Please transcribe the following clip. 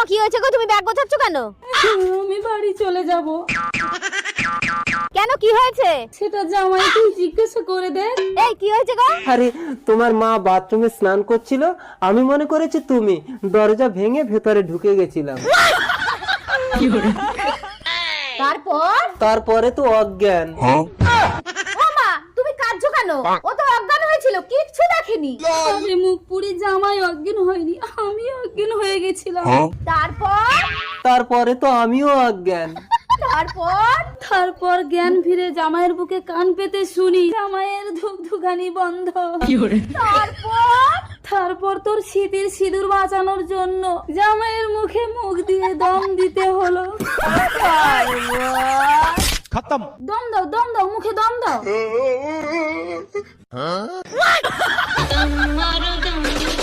কি হয়েছে গো, তুমি ব্যাগ গোছাচ্ছ কেন? আমি বাড়ি চলে যাব। কেন, কি হয়েছে? সেটা জামাইকে জিজ্ঞাসা করে দেখ। এই কি হয়েছে গো? আরে তোমার মা বাথরুমে স্নান করছিল, আমি মনে করেছি তুমি, দরজা ভেঙে ভেতরে ঢুকে গেছিলাম। তারপরে তো অজ্ঞান। ও মা, তুমি কাঁদছো কেন? ও তো অজ্ঞান হয়েছিল, কিচ্ছু দেখেনি। আরে মুখ পুড়ে জামাই অজ্ঞান হয়নি, আমি অজ্ঞান হয়ে গেছিলাম। তারপরে তো আমিও অজ্ঞান। তারপর জ্ঞান ফিরে জামাইয়ের বুকে কান পেতে শুনি জামাইয়ের ধুকধুকানি বন্ধ। তারপর তোর স্মৃতির সিঁদুর বাঁচানোর জন্য জামাইয়ের মুখে মুখ দিয়ে দম দিতে হলো। खत्म। দম দাও, মুখে দম দাও।